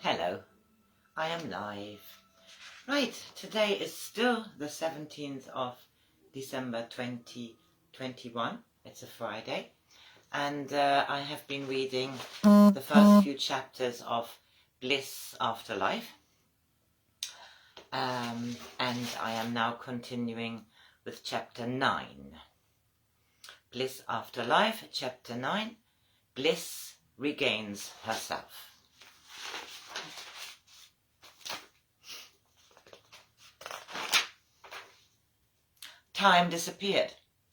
Hello, I am live. Right, today is still the 17th of December 2021. It's a Friday. And I have been reading the first few chapters of Bliss After Life. And I am now continuing with chapter 9. Bliss After Life, chapter 9. Bliss regains herself. Time disappeared.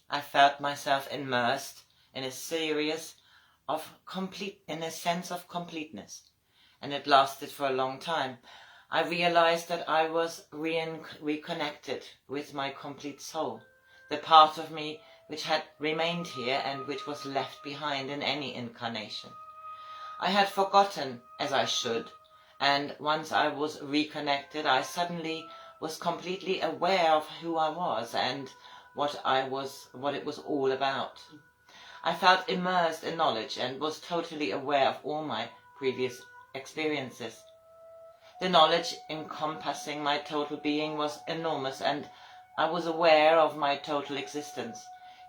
I felt myself immersed in a sense of completeness, and it lasted for a long time. I realized that I was reconnected with my complete soul, the part of me which had remained here and which was left behind in any incarnation. I had forgotten, as I should, and once I was reconnected, I suddenly was completely aware of who I was and what it was all about. I felt immersed in knowledge and was totally aware of all my previous experiences. The knowledge encompassing my total being was enormous, and I was aware of my total existence.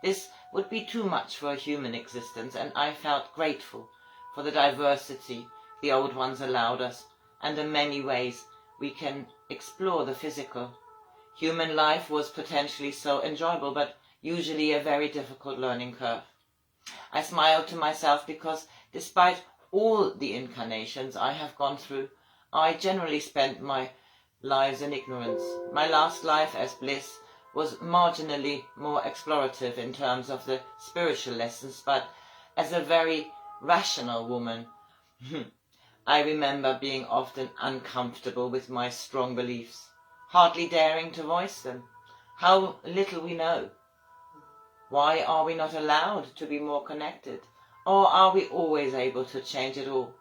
This would be too much for a human existence, and I felt grateful for the diversity the old ones allowed us, and the many ways we can explore the physical. Human life was potentially so enjoyable, but usually a very difficult learning curve. I smiled to myself because, despite all the incarnations I have gone through, I generally spent my lives in ignorance. My last life as Bliss was marginally more explorative in terms of the spiritual lessons, but as a very rational woman, I remember being often uncomfortable with my strong beliefs, hardly daring to voice them. How little we know. Why are we not allowed to be more connected? Or are we always able to change it all?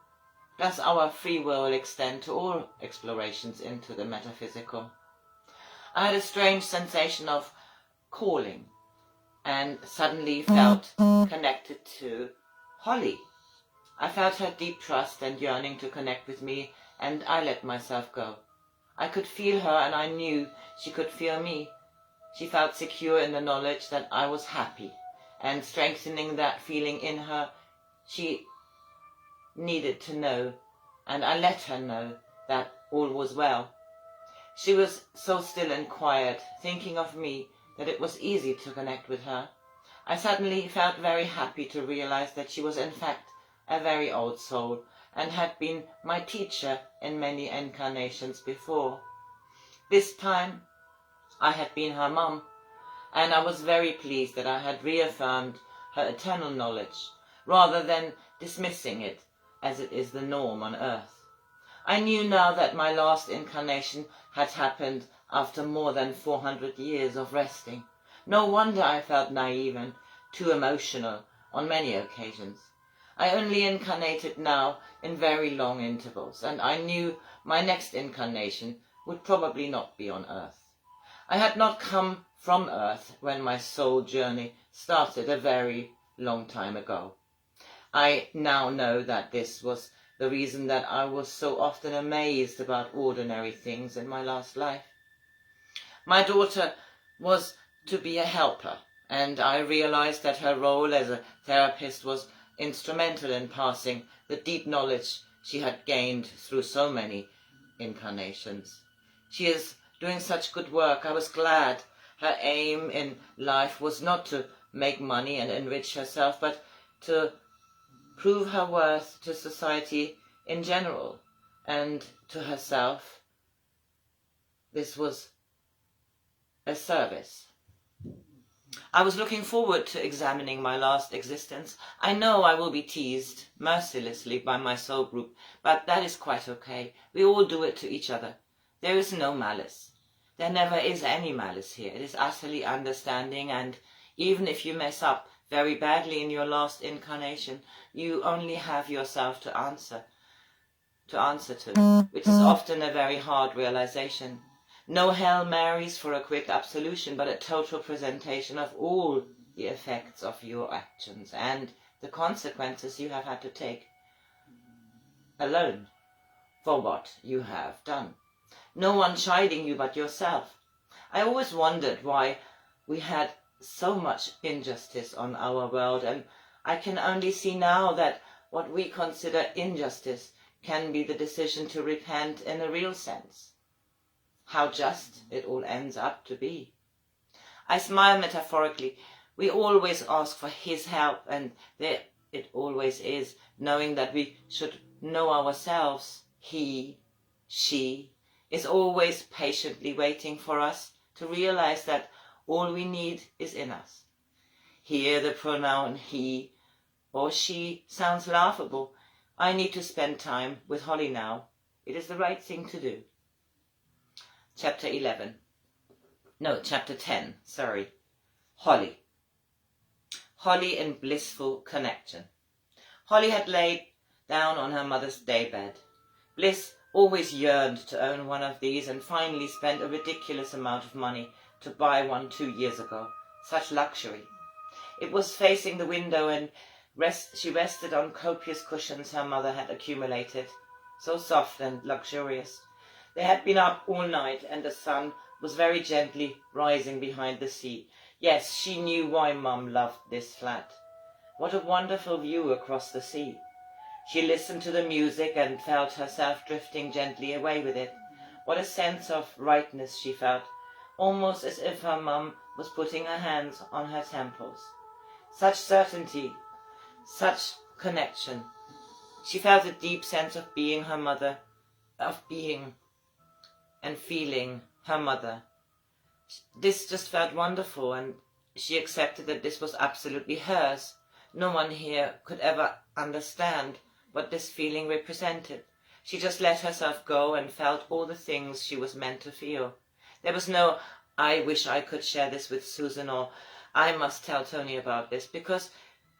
Does our free will extend to all explorations into the metaphysical? I had a strange sensation of calling and suddenly felt connected to Holly. I felt her deep trust and yearning to connect with me, and I let myself go. I could feel her, and I knew she could feel me. She felt secure in the knowledge that I was happy, and strengthening that feeling in her, she needed to know, and I let her know that all was well. She was so still and quiet, thinking of me, that it was easy to connect with her. I suddenly felt very happy to realize that she was in fact a very old soul, and had been my teacher in many incarnations before. This time I had been her mum, and I was very pleased that I had reaffirmed her eternal knowledge, rather than dismissing it as it is the norm on earth. I knew now that my last incarnation had happened after more than 400 years of resting. No wonder I felt naive and too emotional on many occasions. I only incarnated now in very long intervals, and I knew my next incarnation would probably not be on earth. I had not come from earth when my soul journey started a very long time ago. I now know that this was the reason that I was so often amazed about ordinary things in my last life. My daughter was to be a helper, and I realized that her role as a therapist was instrumental in passing the deep knowledge she had gained through so many incarnations. She is doing such good work. I was glad. Her aim in life was not to make money and enrich herself, but to prove her worth to society in general and to herself. This was a service. I was looking forward to examining my last existence. I know I will be teased mercilessly by my soul group, but that is quite okay. We all do it to each other. There is no malice. There never is any malice here. It is utterly understanding, and even if you mess up very badly in your last incarnation, you only have yourself to answer to, which is often a very hard realization. No Hail Marys for a quick absolution, but a total presentation of all the effects of your actions and the consequences you have had to take alone, for what you have done. No one chiding you but yourself. I always wondered why we had so much injustice on our world, and I can only see now that what we consider injustice can be the decision to repent in a real sense. How just it all ends up to be. I smile metaphorically. We always ask for his help, and there it always is, knowing that we should know ourselves. He, she, is always patiently waiting for us to realize that all we need is in us. Here the pronoun he or she sounds laughable. I need to spend time with Holly now. It is the right thing to do. Chapter 10, Holly. Holly in blissful connection. Holly had laid down on her mother's daybed. Bliss always yearned to own one of these and finally spent a ridiculous amount of money to buy one 2 years ago. Such luxury. It was facing the window and she rested on copious cushions her mother had accumulated. So soft and luxurious. They had been up all night and the sun was very gently rising behind the sea. Yes, she knew why Mum loved this flat. What a wonderful view across the sea. She listened to the music and felt herself drifting gently away with it. What a sense of rightness she felt, almost as if her mum was putting her hands on her temples. Such certainty, such connection. She felt a deep sense of being her mother, of being and feeling her mother. This just felt wonderful, and she accepted that this was absolutely hers. No one here could ever understand what this feeling represented. She just let herself go and felt all the things she was meant to feel. There was no, I wish I could share this with Susan, or I must tell Tony about this, because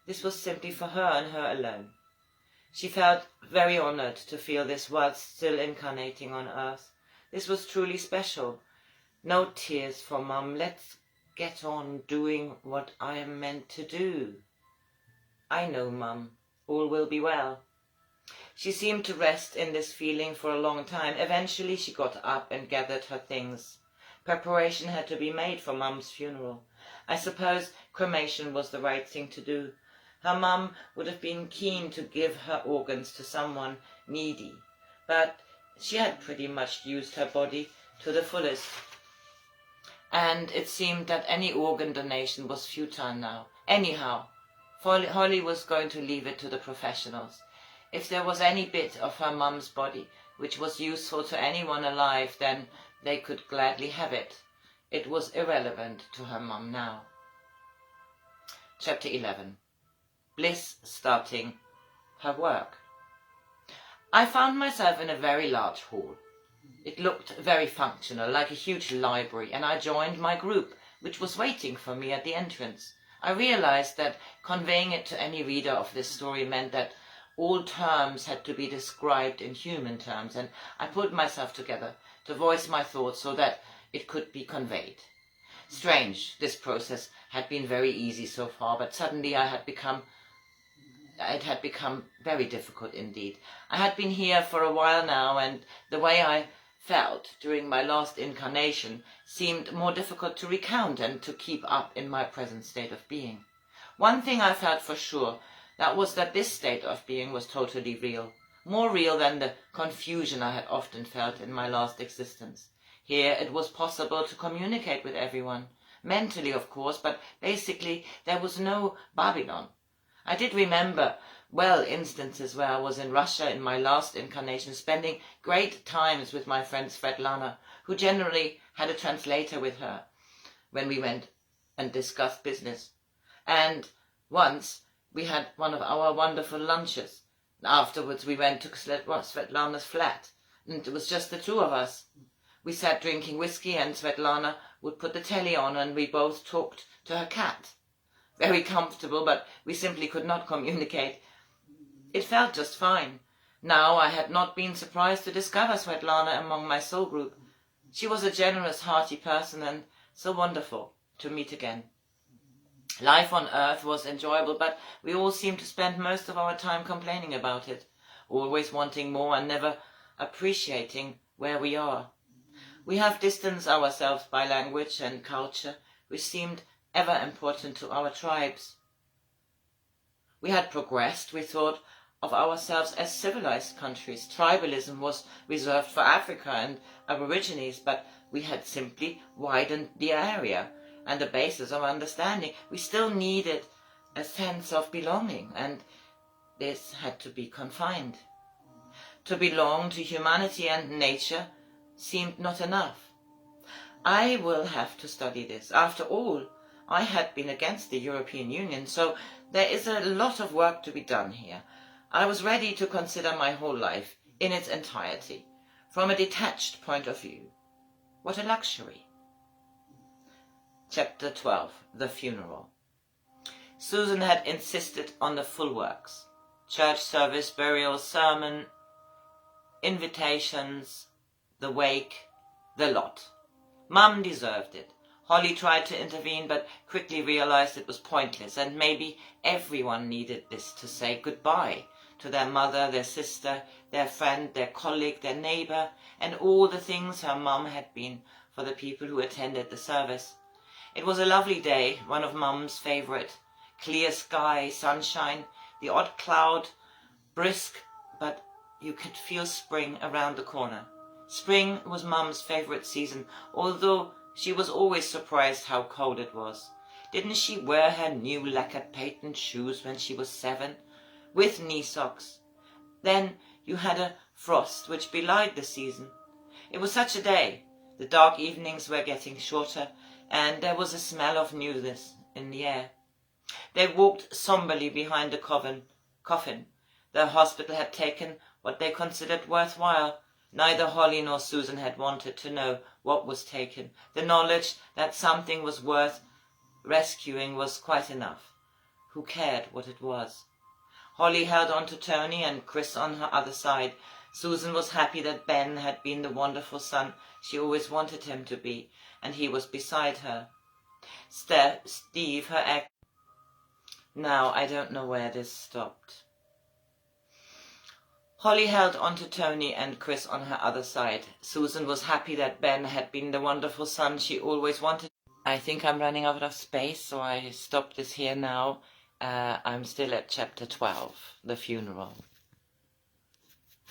this was simply for her and her alone. She felt very honored to feel this whilst still incarnating on earth. This was truly special. No tears for Mum. Let's get on doing what I am meant to do. I know, Mum. All will be well. She seemed to rest in this feeling for a long time. Eventually she got up and gathered her things. Preparation had to be made for Mum's funeral. I suppose cremation was the right thing to do. Her mum would have been keen to give her organs to someone needy, but she had pretty much used her body to the fullest. And it seemed that any organ donation was futile now. Anyhow, Holly was going to leave it to the professionals. If there was any bit of her mum's body which was useful to anyone alive, then they could gladly have it. It was irrelevant to her mum now. Chapter 11. Bliss starting her work. I found myself in a very large hall. It looked very functional, like a huge library, and I joined my group, which was waiting for me at the entrance. I realized that conveying it to any reader of this story meant that all terms had to be described in human terms, and I put myself together to voice my thoughts so that it could be conveyed. Strange, this process had been very easy so far, but suddenly it had become very difficult indeed. I had been here for a while now, and the way I felt during my last incarnation seemed more difficult to recount and to keep up in my present state of being. One thing I felt for sure, that was that this state of being was totally real, more real than the confusion I had often felt in my last existence. Here it was possible to communicate with everyone, mentally of course, but basically there was no Babylon. I did remember well instances where I was in Russia in my last incarnation, spending great times with my friend Svetlana, who generally had a translator with her when we went and discussed business. And once we had one of our wonderful lunches. Afterwards we went to Svetlana's flat, and it was just the two of us. We sat drinking whiskey, and Svetlana would put the telly on, and we both talked to her cat. Very comfortable, but we simply could not communicate. It felt just fine. Now I had not been surprised to discover Svetlana among my soul group. She was a generous, hearty person, and so wonderful to meet again. Life on Earth was enjoyable, but we all seemed to spend most of our time complaining about it, always wanting more and never appreciating where we are. We have distanced ourselves by language and culture, which seemed ever important to our tribes. We had progressed, we thought of ourselves as civilized countries. Tribalism was reserved for Africa and Aborigines, but we had simply widened the area and the basis of understanding. We still needed a sense of belonging, and this had to be confined. To belong to humanity and nature seemed not enough. I will have to study this. After all, I had been against the European Union, so there is a lot of work to be done here. I was ready to consider my whole life in its entirety, from a detached point of view. What a luxury. Chapter 12. The Funeral. Susan had insisted on the full works. Church service, burial, sermon, invitations, the wake, the lot. Mum deserved it. Holly tried to intervene, but quickly realized it was pointless, and maybe everyone needed this to say goodbye to their mother, their sister, their friend, their colleague, their neighbor, and all the things her mum had been for the people who attended the service. It was a lovely day, one of Mum's favorite. Clear sky, sunshine, the odd cloud, brisk, but you could feel spring around the corner. Spring was Mum's favorite season, although she was always surprised how cold it was. Didn't she wear her new lacquered patent shoes when she was 7, with knee socks? Then you had a frost which belied the season. It was such a day. The dark evenings were getting shorter, and there was a smell of newness in the air. They walked somberly behind the coffin. The hospital had taken what they considered worthwhile. Neither Holly nor Susan had wanted to know what was taken. The knowledge that something was worth rescuing was quite enough. Who cared what it was? Holly held on to Tony and Chris on her other side. Susan was happy that Ben had been the wonderful son she always wanted him to be, and he was beside her. Steve, her ex... Now, I don't know where this stopped. Holly held on to Tony and Chris on her other side. Susan was happy that Ben had been the wonderful son she always wanted. I think I'm running out of space, so I stop this here now. I'm still at chapter 12, the funeral.